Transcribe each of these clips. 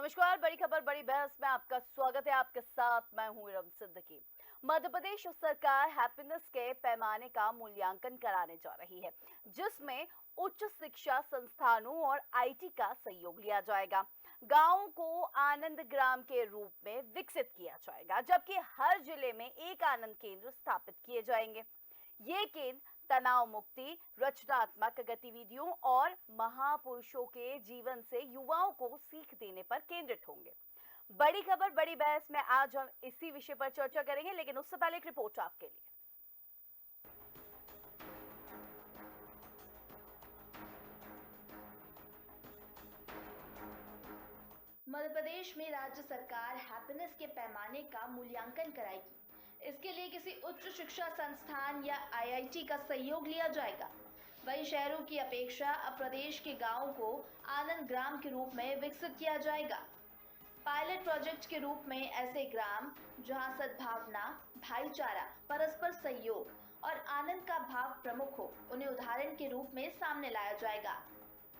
नमस्कार। बड़ी खबर बड़ी बहस में आपका स्वागत है। आपके साथ मैं हूं इरम सिद्दीकी। मध्य प्रदेश सरकार हैप्पीनेस के पैमाने का मूल्यांकन कराने जा रही है, जिसमें उच्च शिक्षा संस्थानों और आईटी का सहयोग लिया जाएगा। गांव को आनंद ग्राम के रूप में विकसित किया जाएगा, जबकि हर जिले में एक आनंद केंद्र स्थापित किए जाएंगे। ये केंद्र तनाव मुक्ति, रचनात्मक गतिविधियों और महापुरुषों के जीवन से युवाओं को सीख देने पर केंद्रित होंगे। बड़ी खबर बड़ी बहस में आज हम इसी विषय पर चर्चा करेंगे, लेकिन उससे पहले एक रिपोर्ट आपके लिए। मध्य प्रदेश में राज्य सरकार हैप्पीनेस के पैमाने का मूल्यांकन कराएगी। इसके लिए किसी उच्च शिक्षा संस्थान या आईआईटी का सहयोग लिया जाएगा। वही शहरों की अपेक्षा अब प्रदेश के गांवों को आनंद ग्राम के रूप में विकसित किया जाएगा। पायलट प्रोजेक्ट के रूप में ऐसे ग्राम जहां सद्भावना, भाईचारा, परस्पर सहयोग और आनंद का भाव प्रमुख हो, उन्हें उदाहरण के रूप में सामने लाया जाएगा।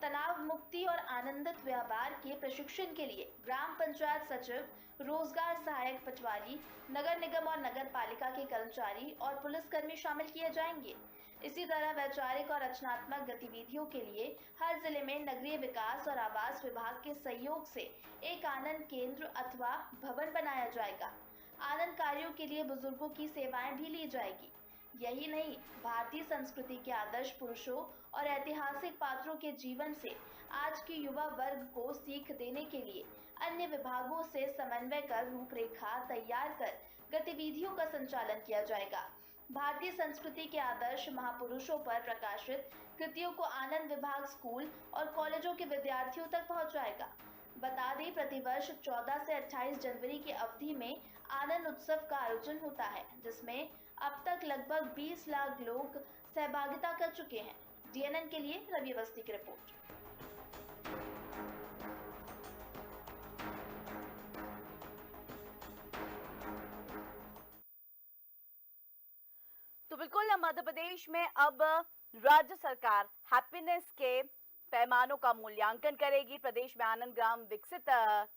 तनाव मुक्ति और आनंदित व्यवहार के प्रशिक्षण के लिए ग्राम पंचायत सचिव, रोजगार सहायक पटवारी, नगर निगम और नगर पालिका के कर्मचारी और पुलिसकर्मी शामिल किए जाएंगे। इसी तरह वैचारिक और रचनात्मक गतिविधियों के लिए हर जिले में नगरीय विकास और आवास विभाग के सहयोग से एक आनंद केंद्र अथवा भवन बनाया जाएगा। आनंद कार्यों के लिए बुजुर्गों की सेवाएं भी ली जाएगी। यही नहीं, भारतीय संस्कृति के आदर्श पुरुषों और ऐतिहासिक पात्रों के जीवन से आज के युवा वर्ग को सीख देने के लिए अन्य विभागों से समन्वय कर रूपरेखा तैयार कर गतिविधियों का संचालन किया जाएगा। भारतीय संस्कृति के आदर्श महापुरुषों पर प्रकाशित कृतियों को आनंद विभाग स्कूल और कॉलेजों के विद्यार्थियों तक पहुंचाएगा। बता दें, प्रतिवर्ष 14 से 28 जनवरी की अवधि में आनंद उत्सव का आयोजन होता है, जिसमें अब तक लगभग 20 लाख लोग सहभागिता कर चुके हैं। डीएनएन के लिए रवि अवस्थी की रिपोर्ट। तो बिल्कुल मध्य प्रदेश में अब राज्य सरकार हैप्पीनेस के पैमानों का मूल्यांकन करेगी। प्रदेश में आनंद ग्राम विकसित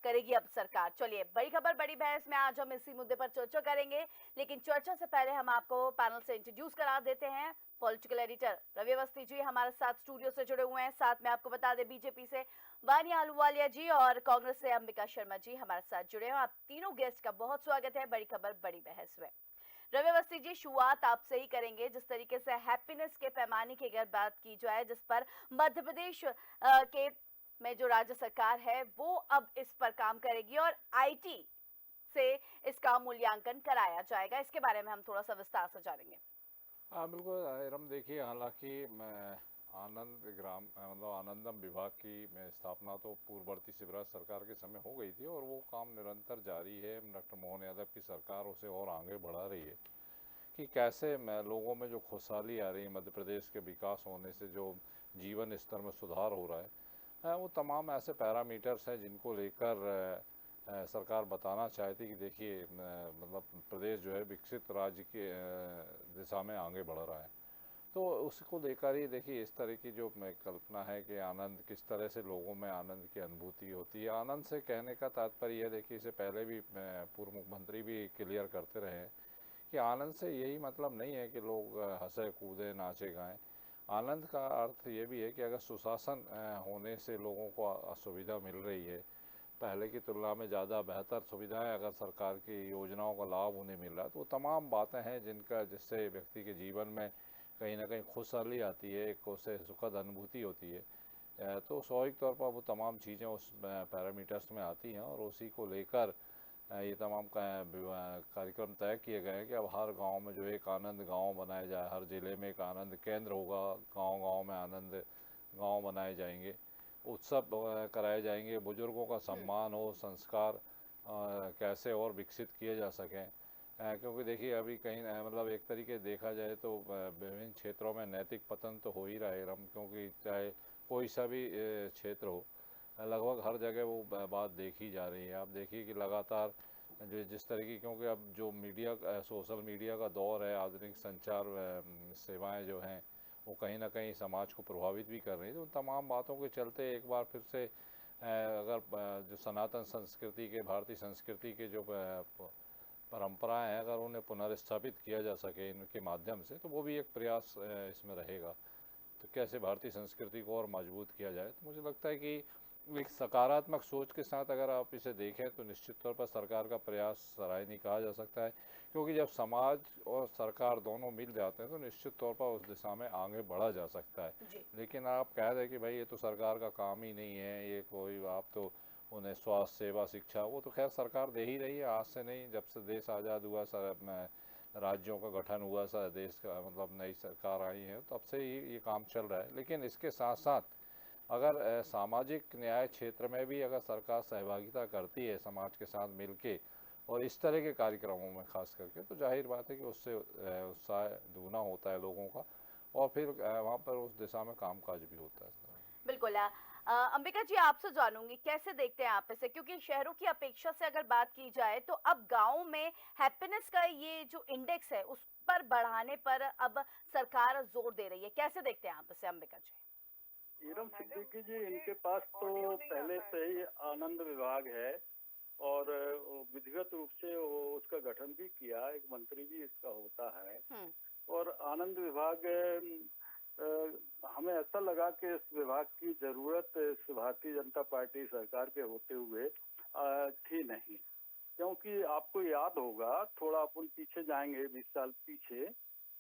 करेगी अब सरकार। चलिए, बड़ी खबर बड़ी बहस में आज हम इसी मुद्दे पर चर्चा करेंगे, लेकिन चर्चा से पहले हम आपको पैनल से इंट्रोड्यूस करा देते हैं। पॉलिटिकल एडिटर रवि अवस्थी जी हमारे साथ स्टूडियो से जुड़े हुए हैं। साथ में आपको बता दें, बीजेपी से वानिया अहलूवालिया जी और कांग्रेस से अंबिका शर्मा जी हमारे साथ जुड़े हैं। आप तीनों गेस्ट का बहुत स्वागत है बड़ी खबर बड़ी बहस में। रवि अवस्थी जी, शुरुआत आपसे ही करेंगे। जिस तरीके से हैप्पीनेस के पैमाने की अगर बात की जाए, जिस पर मध्य प्रदेश के में जो राज्य सरकार है वो अब इस पर काम करेगी और आईटी से इसका मूल्यांकन कराया जाएगा, इसके बारे में हम थोड़ा सा विस्तार से जानेंगे। हाँ बिल्कुल इरम, देखिए हालांकि मैं आनंद ग्राम मतलब आनंदम विभाग की स्थापना तो पूर्ववर्ती शिवराज सरकार के समय हो गई थी और वो काम निरंतर जारी है। डॉक्टर मोहन यादव की सरकार उसे और आगे बढ़ा रही है कि कैसे लोगों में जो खुशहाली आ रही है, मध्य प्रदेश के विकास होने से जो जीवन स्तर में सुधार हो रहा है, वो तमाम ऐसे पैरामीटर्स हैं जिनको लेकर सरकार बताना चाहती कि देखिए मतलब प्रदेश जो है विकसित राज्य के दिशा में आगे बढ़ रहा है। तो उसको लेकर ही देखिए इस तरह की जो कल्पना है कि आनंद किस तरह से लोगों में आनंद की अनुभूति होती है। आनंद से कहने का तात्पर्य यह, देखिए इसे पहले भी पूर्व मुख्यमंत्री भी क्लियर करते रहे हैं कि आनंद से यही मतलब नहीं है कि लोग हंसे कूदे नाचे गाएं। आनंद का अर्थ ये भी है कि अगर सुशासन होने से लोगों को सुविधा मिल रही है, पहले की तुलना में ज़्यादा बेहतर सुविधाएं अगर सरकार की योजनाओं का लाभ उन्हें मिल रहा है, तो वो तमाम बातें हैं जिससे व्यक्ति के जीवन में कहीं ना कहीं खुशहाली आती है, एक उसे सुखद अनुभूति होती है। तो स्वाभाविक तौर पर वो तमाम चीज़ें उस पैरामीटर्स में आती हैं और उसी को लेकर ये तमाम कार्यक्रम तय किए गए हैं कि अब हर गांव में जो एक आनंद गांव बनाया जाए, हर ज़िले में एक आनंद केंद्र होगा, गांव गांव में आनंद गांव बनाए जाएंगे, उत्सव कराए जाएंगे, बुजुर्गों का सम्मान हो, संस्कार कैसे और विकसित किए जा सकें। क्योंकि देखिए अभी कहीं मतलब एक तरीके देखा जाए तो विभिन्न क्षेत्रों में नैतिक पतन तो हो ही रहा है रम, क्योंकि चाहे कोई सा भी क्षेत्र हो, लगभग हर जगह वो बात देखी जा रही है। आप देखिए कि लगातार जो जिस तरह की, क्योंकि अब जो मीडिया सोशल मीडिया का दौर है, आधुनिक संचार सेवाएं जो हैं वो कहीं ना कहीं समाज को प्रभावित भी कर रही है। तो उन तमाम बातों के चलते एक बार फिर से अगर जो सनातन संस्कृति के, भारतीय संस्कृति के जो परंपराएं हैं, अगर उन्हें पुनर्स्थापित किया जा सके इनके माध्यम से, तो वो भी एक प्रयास इसमें रहेगा। तो कैसे भारतीय संस्कृति को और मजबूत किया जाए, तो मुझे लगता है कि एक सकारात्मक सोच के साथ अगर आप इसे देखें तो निश्चित तौर पर सरकार का प्रयास सराहनीय कहा जा सकता है, क्योंकि जब समाज और सरकार दोनों मिल जाते हैं तो निश्चित तौर पर उस दिशा में आगे बढ़ा जा सकता है। जी। लेकिन आप कह दें कि भाई ये तो सरकार का काम ही नहीं है, ये कोई आप तो उन्हें स्वास्थ्य सेवा, शिक्षा, वो तो खैर सरकार दे ही रही है, आज से नहीं, जब से देश आज़ाद हुआ, राज्यों का गठन हुआ, देश का मतलब नई सरकार आई है, तब से ही ये काम चल रहा है। लेकिन इसके साथ साथ अगर सामाजिक न्याय क्षेत्र में भी अगर सरकार सहभागिता करती है समाज के साथ मिलके और इस तरह के कार्यक्रमों में खास करके, तो जाहिर बात है कि उससे उत्साह दूना होता है लोगों का, और फिर वहाँ पर उस दिशा में कामकाज भी होता है। बिल्कुल। अंबिका जी, आपसे जानूंगी कैसे देखते हैं आप इसे, क्योंकि शहरों की अपेक्षा से अगर बात की जाए तो अब गांव में हैप्पीनेस का ये जो इंडेक्स है उस पर बढ़ाने पर अब सरकार जोर दे रही है, कैसे देखते हैं आप इसे अंबिका जी? हीरम सिद्दीकी जी, इनके पास तो पहले से ही आनंद विभाग है और विधिवत रूप से वो उसका गठन भी किया, एक मंत्री भी इसका होता है। और आनंद विभाग हमें ऐसा लगा कि इस विभाग की जरूरत इस भारतीय जनता पार्टी सरकार के होते हुए थी नहीं, क्योंकि आपको याद होगा, थोड़ा अपन पीछे जाएंगे 20 साल पीछे,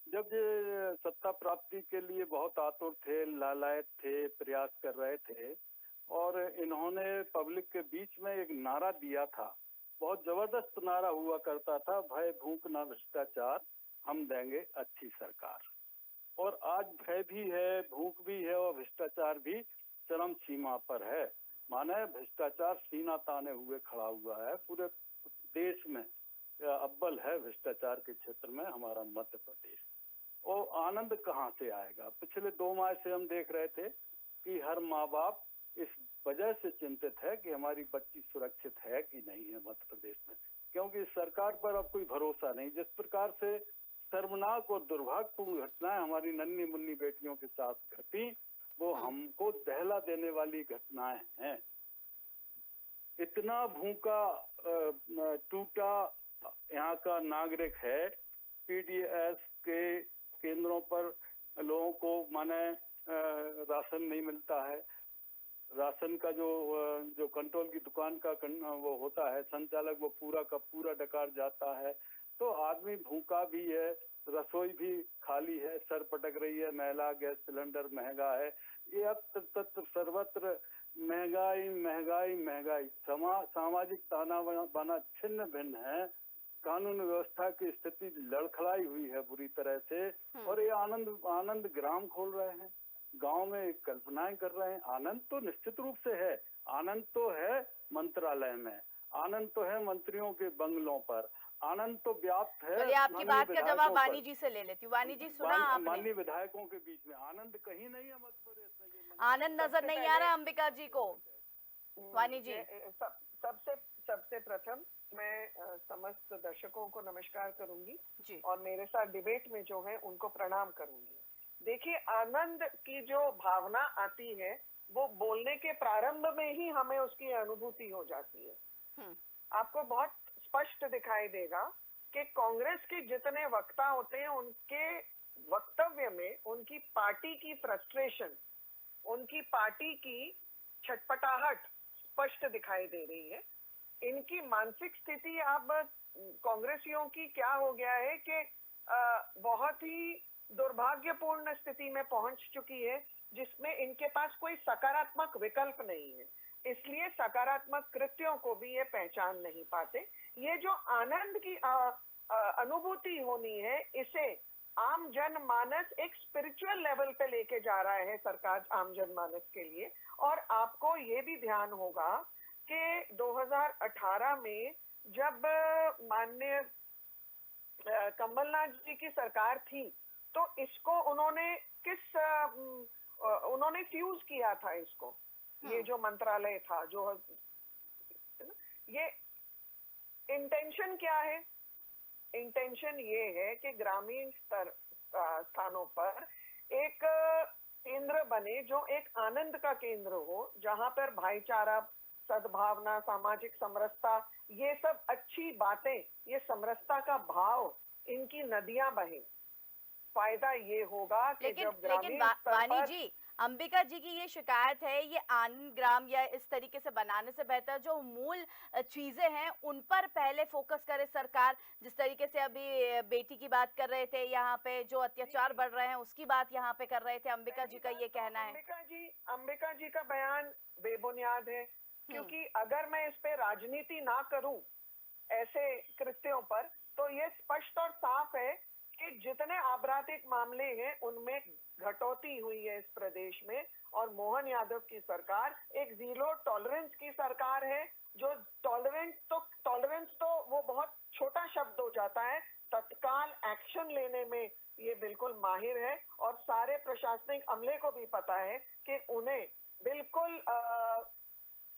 जब ये सत्ता प्राप्ति के लिए बहुत आतुर थे, लालायत थे, प्रयास कर रहे थे, और इन्होंने पब्लिक के बीच में एक नारा दिया था, बहुत जबरदस्त नारा हुआ करता था, भय भूख ना भ्रष्टाचार, हम देंगे अच्छी सरकार। और आज भय भी है, भूख भी है और भ्रष्टाचार भी चरम सीमा पर है। माने भ्रष्टाचार सीना ताने हुए खड़ा हुआ है, पूरे देश में अव्वल है भ्रष्टाचार के क्षेत्र में हमारा मध्य प्रदेश। और आनंद कहाँ से आएगा? पिछले 2 माह से हम देख रहे थे कि हर माँ बाप इस वजह से चिंतित है कि हमारी बच्ची सुरक्षित है कि नहीं है मध्य प्रदेश में, क्योंकि सरकार पर अब कोई भरोसा नहीं। जिस प्रकार से शर्मनाक और दुर्भाग्यपूर्ण घटनाएं हमारी नन्ही मुन्नी बेटियों के साथ घटी, वो हमको दहला देने वाली घटनाएं हैं। इतना भूखा टूटा यहाँ का नागरिक है, पीडीएस के केंद्रों पर लोगों को माने राशन नहीं मिलता है, राशन का जो कंट्रोल की दुकान का वो होता है संचालक, वो पूरा का पूरा डकार जाता है, तो आदमी भूखा भी है, रसोई भी खाली है, सर पटक रही है महिला, गैस सिलेंडर महंगा है, ये अब तत्र सर्वत्र महंगाई महंगाई महंगाई। सामाजिक ताना बाना छिन्न भिन्न है, कानून व्यवस्था की स्थिति लड़खड़ाई हुई है बुरी तरह से। और ये आनंद ग्राम खोल रहे हैं, गांव में कल्पनाएं कर रहे हैं। आनंद तो निश्चित रूप से है, आनंद तो है मंत्रालय में, आनंद तो है मंत्रियों के बंगलों पर, आनंद तो व्याप्त है। चलिए, आपकी बात का जवाब वानी जी से ले लेती हूँ। वानी जी, सुना आपने? माननीय विधायकों के बीच में आनंद कहीं नहीं है मध्य प्रदेश में। आनंद नजर नहीं आ रहा अंबिका जी को? वानी जी, सबसे प्रथम मैं समस्त दर्शकों को नमस्कार करूंगी जी। और मेरे साथ डिबेट में जो है उनको प्रणाम करूंगी। देखिए, आनंद की जो भावना आती है वो बोलने के प्रारंभ में ही हमें उसकी अनुभूति हो जाती है। आपको बहुत स्पष्ट दिखाई देगा कि कांग्रेस के जितने वक्ता होते हैं उनके वक्तव्य में उनकी पार्टी की फ्रस्ट्रेशन, उनकी पार्टी की छटपटाहट स्पष्ट दिखाई दे रही है। इनकी मानसिक स्थिति अब कांग्रेसियों की क्या हो गया है कि बहुत ही दुर्भाग्यपूर्ण स्थिति में पहुंच चुकी है, जिसमें इनके पास कोई सकारात्मक विकल्प नहीं है, इसलिए सकारात्मक कृत्यों को भी ये पहचान नहीं पाते। ये जो आनंद की अनुभूति होनी है, इसे आम जनमानस एक स्पिरिचुअल लेवल पे लेके जा रहा है सरकार आम जनमानस के लिए। और आपको ये भी ध्यान होगा कि 2018 में जब माननीय कमलनाथ जी की सरकार थी, तो इसको उन्होंने फ्यूज किया था इसको, ये जो मंत्रालय था, जो ये इंटेंशन क्या है? इंटेंशन ये है कि ग्रामीण स्थानों पर केंद्र बने जो एक आनंद का केंद्र हो, जहां पर भाईचारा, सद्भावना, सामाजिक समरसता, ये सब अच्छी बातें, ये समरसता का भाव, इनकी नदियां बहें। फायदा ये होगा कि लेकिन जब ग्रामीण स्तर वानी पर जी, अंबिका जी की ये शिकायत है, ये आनंद ग्राम या इस तरीके से बनाने से बेहतर जो मूल चीजें हैं उन पर पहले फोकस करे सरकार। जिस तरीके से अभी बेटी की बात कर रहे थे, यहाँ पे जो अत्याचार बढ़ रहे हैं उसकी बात यहाँ पे कर रहे थे, अंबिका जी का ये कहना है। अंबिका जी का बयान बेबुनियाद है, क्योंकि अगर मैं इस पे राजनीति ना करूं ऐसे कृत्यों पर, तो ये स्पष्ट और साफ है कि जितने आपराधिक मामले हैं उनमें घटौती हुई है इस प्रदेश में, और मोहन यादव की सरकार एक जीरो टॉलरेंस की सरकार है। जो टॉलरेंस तो वो बहुत छोटा शब्द हो जाता है, तत्काल एक्शन लेने में ये बिल्कुल माहिर है, और सारे प्रशासनिक अमले को भी पता है कि उन्हें बिल्कुल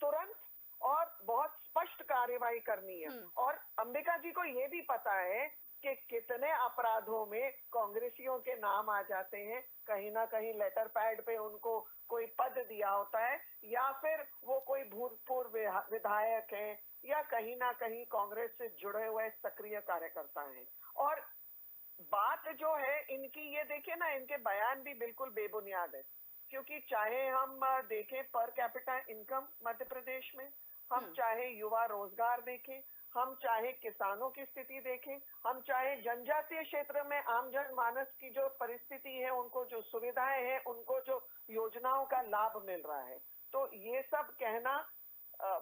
तुरंत और बहुत स्पष्ट कार्यवाही करनी है। और अंबिका जी को ये भी पता है कि कितने अपराधों में कांग्रेसियों के नाम आ जाते हैं, कहीं ना कहीं लेटर पैड पे उनको कोई पद दिया होता है, या फिर वो कोई भूतपूर्व विधायक हैं, या कहीं ना कहीं कांग्रेस से जुड़े हुए सक्रिय कार्यकर्ता हैं। और बात जो है इनकी, ये देखिए ना, इनके बयान भी बिल्कुल बेबुनियाद है, क्योंकि चाहे हम देखें per capita income Madhya Pradesh में, हम चाहे युवा रोजगार देखें, हम चाहे किसानों की स्थिति देखें, हम चाहे जनजातीय क्षेत्र में आम जन मानस की जो परिस्थिति है, उनको जो सुविधाएं हैं, उनको जो योजनाओं का लाभ मिल रहा है, तो ये सब कहना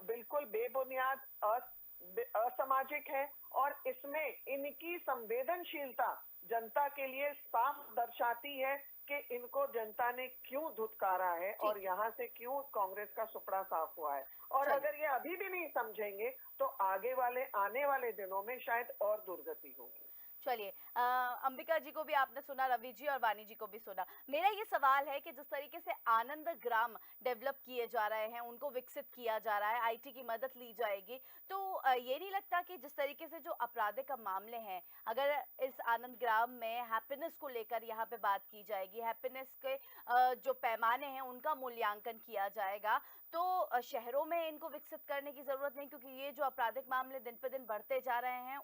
बिल्कुल बेबुनियाद, असामाजिक है। और इसमें इनकी संवेदनशीलता जनता के लिए साफ दर्शाती है कि इनको जनता ने क्यों धुतकारा है और यहाँ से क्यों कांग्रेस का सुपड़ा साफ हुआ है। और अगर ये अभी भी नहीं समझेंगे तो आने वाले दिनों में शायद और दुर्गति होगी। चलिए, अंबिका जी को भी आपने सुना, रवि जी और वानी जी को भी सुना। मेरा ये सवाल है कि जिस तरीके से आनंद ग्राम डेवलप किए जा रहे हैं, उनको विकसित किया जा रहा है, आईटी की मदद ली जाएगी, तो ये नहीं लगता कि जिस तरीके से जो आपराधिक मामले हैं, अगर इस आनंद ग्राम में हैप्पीनेस को लेकर यहाँ पे बात की जाएगी, हैप्पीनेस के जो पैमाने हैं उनका मूल्यांकन किया जाएगा, तो शहरों में इनको विकसित करने की जरूरत नहीं, क्योंकि ये जो आपराधिक मामले दिन पे दिन बढ़ते जा रहे हैं,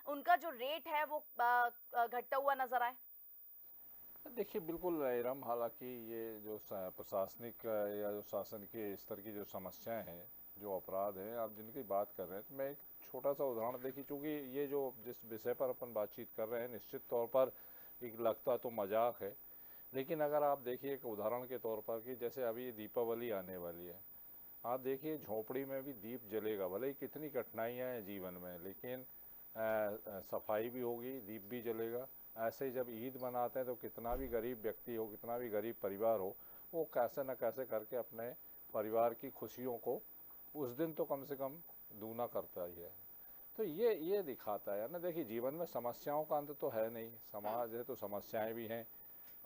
उनका जो रेट है वो घटता हुआ नजर आए। देखिए बिल्कुल इरम, हालांकि ये जो प्रशासनिक या जो शासन के स्तर की जो समस्याएं हैं, जो अपराध हैं, आप जिनकी बात कर रहे हैं, तो मैं एक छोटा सा उदाहरण देखिए, चूँकि ये जो जिस विषय पर अपन बातचीत कर रहे हैं निश्चित तौर पर एक लगता तो मजाक है, लेकिन अगर आप देखिए एक उदाहरण के तौर पर कि जैसे अभी दीपावली आने वाली है, आप देखिए झोपड़ी में भी दीप जलेगा, भले ही कितनी कठिनाइयाँ हैं जीवन में, लेकिन सफाई भी होगी, दीप भी जलेगा। ऐसे ही जब ईद मनाते हैं तो कितना भी गरीब व्यक्ति हो, कितना भी गरीब परिवार हो, वो कैसे न कैसे करके अपने परिवार की खुशियों को उस दिन तो कम से कम दूना करता ही है। तो ये दिखाता है ना, देखिए जीवन में समस्याओं का अंत तो है नहीं, समाज है तो समस्याएं भी हैं,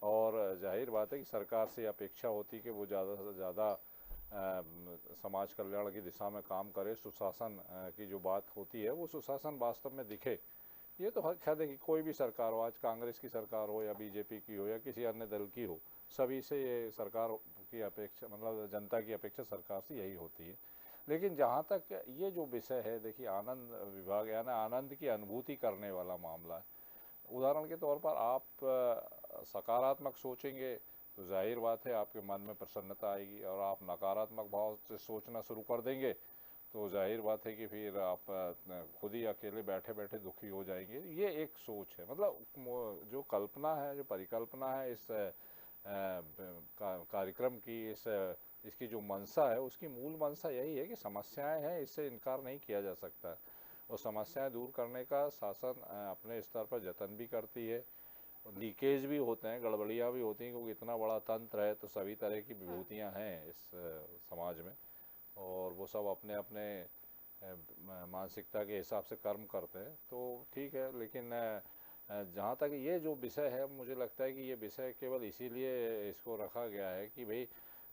और जाहिर बात है कि सरकार से अपेक्षा होती है कि वो ज़्यादा से ज़्यादा समाज कल्याण की दिशा में काम करे, सुशासन की जो बात होती है वो सुशासन वास्तव में दिखे। ये तो हक है कि कोई भी सरकार हो, आज कांग्रेस की सरकार हो या बीजेपी की हो या किसी अन्य दल की हो, सभी से ये सरकार की अपेक्षा, मतलब जनता की अपेक्षा सरकार से यही होती है। लेकिन जहाँ तक ये जो विषय है, देखिए आनंद विभाग यानी आनंद की अनुभूति करने वाला मामला है। उदाहरण के तौर पर आप सकारात्मक सोचेंगे तो जाहिर बात है आपके मन में प्रसन्नता आएगी, और आप नकारात्मक भाव से सोचना शुरू कर देंगे तो जाहिर बात है कि फिर आप खुद ही अकेले बैठे बैठे दुखी हो जाएंगे। ये एक सोच है, मतलब जो कल्पना है, जो परिकल्पना है इस कार्यक्रम की, इसकी जो मंशा है, उसकी मूल मंशा यही है कि समस्याएं हैं, इससे इनकार नहीं किया जा सकता, और समस्याएं दूर करने का शासन अपने स्तर पर जतन भी करती है। लीकेज भी होते हैं, गड़बड़ियाँ भी होती हैं, क्योंकि इतना बड़ा तंत्र है तो सभी तरह की विभूतियाँ हैं इस समाज में, और वो सब अपने अपने मानसिकता के हिसाब से कर्म करते हैं, तो ठीक है। लेकिन जहाँ तक ये जो विषय है, मुझे लगता है कि ये विषय केवल इसीलिए इसको रखा गया है कि भाई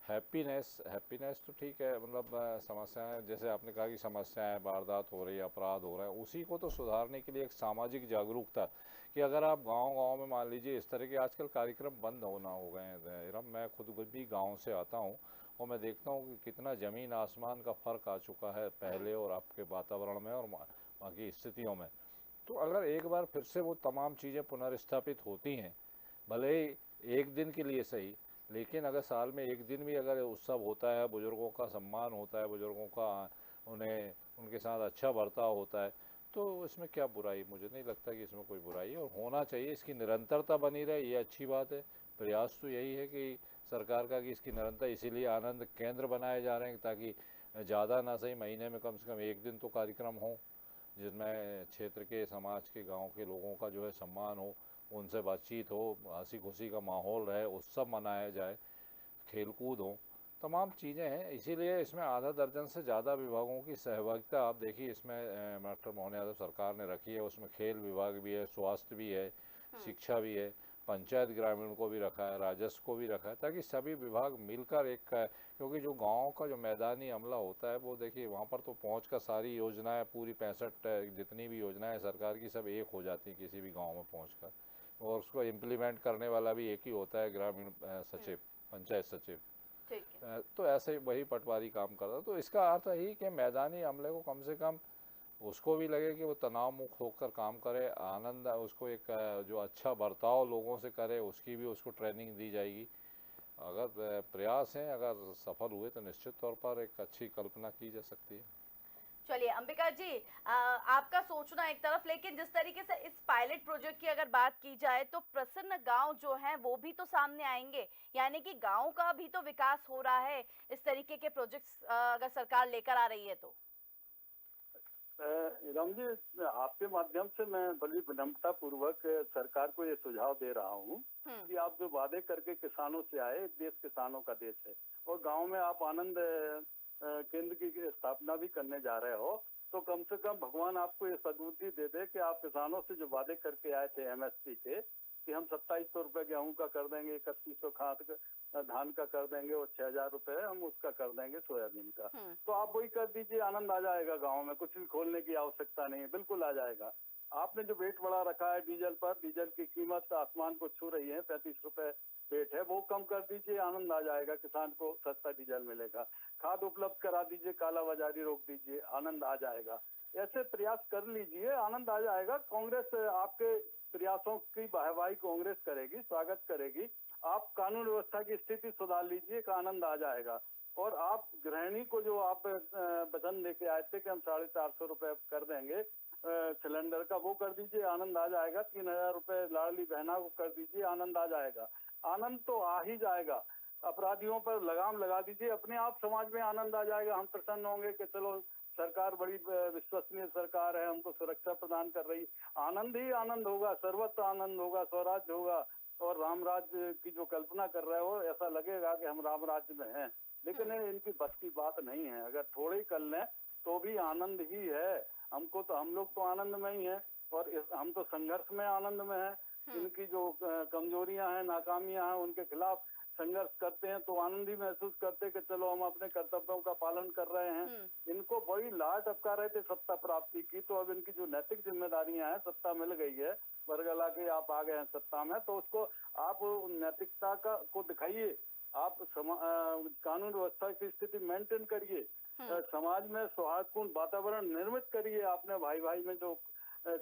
हैप्पीनेस तो ठीक है, मतलब समस्याएं, जैसे आपने कहा कि समस्याएं, वारदात हो रही है, अपराध हो रहा है, उसी को तो सुधारने के लिए एक सामाजिक जागरूकता कि अगर आप गांव-गांव में मान लीजिए इस तरह के आजकल कार्यक्रम बंद होना हो गए हैं इरम। मैं खुद भी गांव से आता हूं और मैं देखता हूं कि कितना ज़मीन आसमान का फ़र्क आ चुका है पहले और अब के वातावरण में और वहाँ की स्थितियों में। तो अगर एक बार फिर से वो तमाम चीज़ें पुनर्स्थापित होती हैं, भले ही एक दिन के लिए सही, लेकिन अगर साल में एक दिन भी अगर उत्सव होता है, बुज़ुर्गों का सम्मान होता है, बुज़ुर्गों का उन्हें उनके साथ अच्छा बर्ताव होता है, तो इसमें क्या बुराई? मुझे नहीं लगता कि इसमें कोई बुराई है और होना चाहिए। इसकी निरंतरता बनी रहे, ये अच्छी बात है। प्रयास तो यही है कि सरकार का कि इसकी निरंतर, इसीलिए आनंद केंद्र बनाए जा रहे हैं ताकि ज़्यादा ना सही महीने में कम से कम एक दिन तो कार्यक्रम हो जिसमें क्षेत्र के, समाज के, गांव के लोगों का जो है सम्मान हो, उनसे बातचीत हो, हंसी खुशी का माहौल रहे, उत्सव मनाया जाए, खेलकूद हो, तमाम चीज़ें हैं। इसीलिए इसमें आधा दर्जन से ज़्यादा विभागों की सहभागिता आप देखिए इसमें डॉक्टर मोहन यादव सरकार ने रखी है। उसमें खेल विभाग भी है, स्वास्थ्य भी है, शिक्षा भी है, पंचायत ग्रामीण को भी रखा है, राजस्व को भी रखा है, ताकि सभी विभाग मिलकर एक, क्योंकि जो गांव का जो मैदानी अमला होता है वो देखिए वहाँ पर तो पहुँच कर सारी योजनाएं, पूरी 65 जितनी भी योजनाएं सरकार की सब एक हो जाती हैं किसी भी गांव में पहुँच, और उसको इम्प्लीमेंट करने वाला भी एक ही होता है, ग्रामीण सचिव, पंचायत सचिव। ठीक है। तो ऐसे वही पटवारी काम करता है। तो इसका अर्थ यही कि मैदानी अमले को कम से कम उसको भी लगे कि वो तनाव मुक्त होकर काम करे, आनंद उसको एक जो अच्छा बर्ताव लोगों से करे उसकी भी उसको ट्रेनिंग दी जाएगी। अगर प्रयास हैं, अगर सफल हुए तो निश्चित तौर पर एक अच्छी कल्पना की जा सकती है। चलिए अंबिका जी, आपका सोचना एक तरफ, लेकिन जिस तरीके से इस पायलट प्रोजेक्ट की अगर बात की जाए तो प्रसन्न गांव जो हैं वो भी तो सामने आएंगे, यानी कि गांव का भी तो विकास हो रहा है इस तरीके के प्रोजेक्ट्स अगर सरकार लेकर आ रही है तो। राम जी, आपके माध्यम से मैं बड़ी विनम्रता पूर्वक सरकार को ये सुझाव दे रहा हूँ कि आप जो वादे करके किसानों से आए, देश किसानों का देश है, और गांव में आप आनंद केंद्र की स्थापना भी करने जा रहे हो, तो कम से कम भगवान आपको ये सद्बुद्धि दे दे कि आप किसानों से जो वादे करके आए थे एमएसपी के, कि हम 2700 रुपए गेहूं का कर देंगे, 3100 खाद धान का कर देंगे और 6000 रुपए हम उसका कर देंगे सोयाबीन का, तो आप वही कर दीजिए, आनंद आ जाएगा गांव में। कुछ भी खोलने की आवश्यकता नहीं है, बिल्कुल आ जाएगा। आपने जो वेट बढ़ा रखा है डीजल पर, डीजल की कीमत आसमान को छू रही है, 35 रुपए वेट है, वो कम कर दीजिए, आनंद आ जाएगा, किसान को सस्ता डीजल मिलेगा। खाद उपलब्ध करा दीजिए, काला बाजारी रोक दीजिए, आनंद आ जाएगा। ऐसे प्रयास कर लीजिए, आनंद आ जाएगा। कांग्रेस आपके प्रयासों की वाहवाही कांग्रेस करेगी, स्वागत करेगी। आप कानून व्यवस्था की स्थिति सुधार लीजिए, का आनंद आ जाएगा। और आप गृहिणी को जो आप वचन लेके आए थे कि हम 450 रुपए कर देंगे सिलेंडर का, वो कर दीजिए, आनंद आ जाएगा। 3000 रुपए लाडली बहना को कर दीजिए, आनंद आ जाएगा। आनंद तो आ ही जाएगा। अपराधियों पर लगाम लगा दीजिए, अपने आप समाज में आनंद आ जाएगा। हम प्रसन्न होंगे कि चलो सरकार बड़ी विश्वसनीय सरकार है, हमको सुरक्षा प्रदान कर रही। आनंद ही आनंद होगा, सर्वत्र आनंद होगा, स्वराज्य होगा। और राम राज्य की जो कल्पना कर रहे हो, ऐसा लगेगा कि हम राम राज्य में हैं, लेकिन इनकी बस की बात नहीं है। अगर थोड़े ही कर लें तो भी आनंद ही है। हमको तो, हम लोग तो आनंद में ही हैं, और हम तो संघर्ष में आनंद में हैं। इनकी जो कमजोरियां हैं, नाकामियां हैं, उनके खिलाफ संघर्ष करते हैं तो आनंद ही महसूस करते हैं कि चलो हम अपने कर्तव्यों का पालन कर रहे हैं। इनको बड़ी लाट अपका रहे थे सत्ता प्राप्ति की, तो अब इनकी जो नैतिक जिम्मेदारियां हैं, सत्ता मिल गई है, बरगला के आप आ गए हैं सत्ता में, तो उसको आप नैतिकता का को दिखाइए। आप कानून व्यवस्था की स्थिति मेंटेन करिए, समाज में सौहार्दपूर्ण वातावरण निर्मित करिए। आपने भाई भाई में जो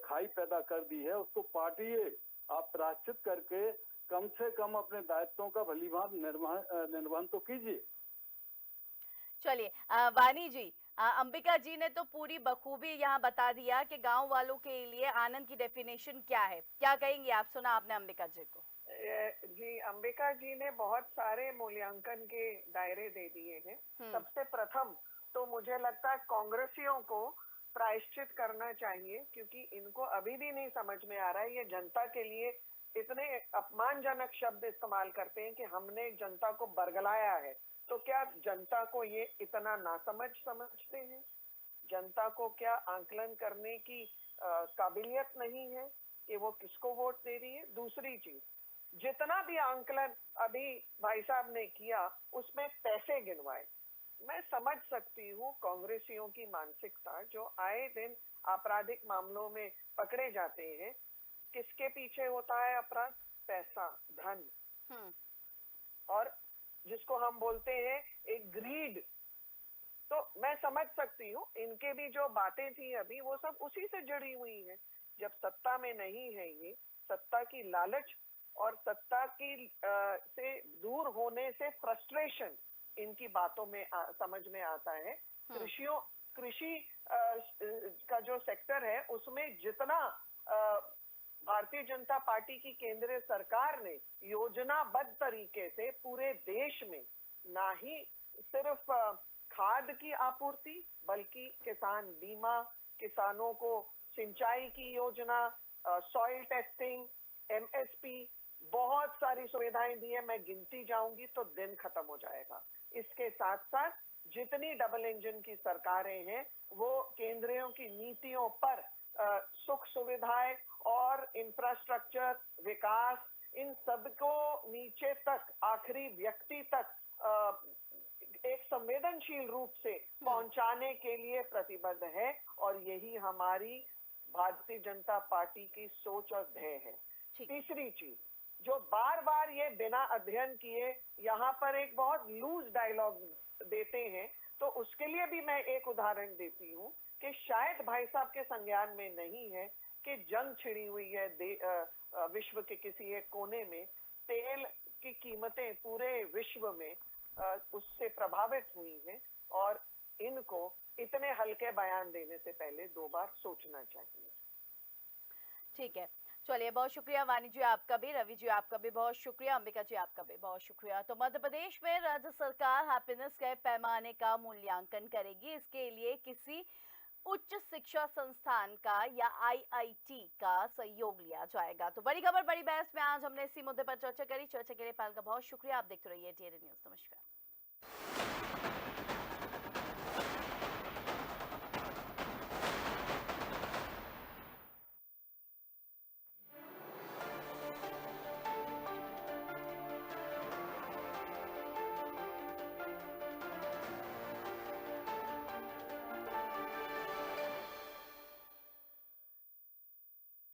खाई पैदा कर दी है उसको पाटिए। आप प्रायश्चित करके कम से कम अपने दायित्वों का भलीभांत निर्वहन तो कीजिए। चलिए वानी जी, अंबिका जी ने तो पूरी बखूबी यहाँ बता दिया कि गांव वालों के लिए आनंद की डेफिनेशन क्या है। क्या कहेंगे आप? सुना आपने अंबिका जी को। जी, अंबिका जी ने बहुत सारे मूल्यांकन के दायरे दे दिए हैं। सबसे प्रथम तो मुझे लगता है कांग्रेसियों को प्रायश्चित करना चाहिए, क्योंकि इनको अभी भी नहीं समझ में आ रहा है। ये जनता के लिए इतने अपमानजनक शब्द इस्तेमाल करते हैं कि हमने जनता को बरगलाया है। तो क्या जनता को ये इतना नासमझ समझते हैं? जनता को क्या आंकलन करने की काबिलियत नहीं है कि वो किसको वोट दे रही है? दूसरी चीज, जितना भी आंकलन अभी भाई साहब ने किया उसमें पैसे गिनवाए। मैं समझ सकती हूँ कांग्रेसियों की मानसिकता, जो आए दिन आपराधिक मामलों में पकड़े जाते हैं, किसके पीछे होता है अपराध? पैसा, धन, और जिसको हम बोलते हैं एक ग्रीड। तो मैं समझ सकती हूँ इनके भी जो बातें थी अभी वो सब उसी से जुड़ी हुई है। जब सत्ता में नहीं है ये, सत्ता की लालच और सत्ता की से दूर होने से फ्रस्ट्रेशन इनकी बातों में समझ में आता है। कृषि का जो सेक्टर है उसमें जितना भारतीय जनता पार्टी की केंद्रीय सरकार ने योजनाबद्ध तरीके से पूरे देश में ना ही सिर्फ खाद की आपूर्ति बल्कि किसान बीमा, किसानों को सिंचाई की योजना, सॉइल टेस्टिंग, एमएसपी, बहुत सारी सुविधाएं दी है। मैं गिनती जाऊंगी तो दिन खत्म हो जाएगा। इसके साथ साथ जितनी डबल इंजन की सरकारें हैं वो केंद्रीयों की नीतियों पर सुख सुविधाएं और इंफ्रास्ट्रक्चर विकास, इन सबको नीचे तक आखिरी व्यक्ति तक एक संवेदनशील रूप से पहुंचाने के लिए प्रतिबद्ध है। और यही हमारी भारतीय जनता पार्टी की सोच और ध्येय है। तीसरी चीज जो बार बार ये बिना अध्ययन किए यहाँ पर एक बहुत लूज डायलॉग देते हैं, तो उसके लिए भी मैं एक उदाहरण देती हूँ कि शायद भाई साहब के संज्ञान में नहीं है कि जंग छिड़ी हुई है विश्व के किसी एक कोने में। तेल की कीमतें पूरे विश्व में उससे प्रभावित हुई हैं और इनको इतने हल्के बयान देने से पहले 2 बार सोचना चाहिए। ठीक है, चलिए, बहुत शुक्रिया वानी जी आपका भी, रवि जी आपका भी बहुत शुक्रिया, अंबिका जी आपका भी बहुत शुक्रिया। तो मध्य प्रदेश में राज्य सरकार हैप्पीनेस के पैमाने का मूल्यांकन करेगी। इसके लिए किसी उच्च शिक्षा संस्थान का या आईआईटी का सहयोग लिया जाएगा। तो बड़ी खबर बड़ी बहस में आज हमने इसी मुद्दे पर चर्चा करी। चर्चा के लिए पाल का बहुत शुक्रिया। आप देखते रहिए DRN न्यूज़। नमस्कार।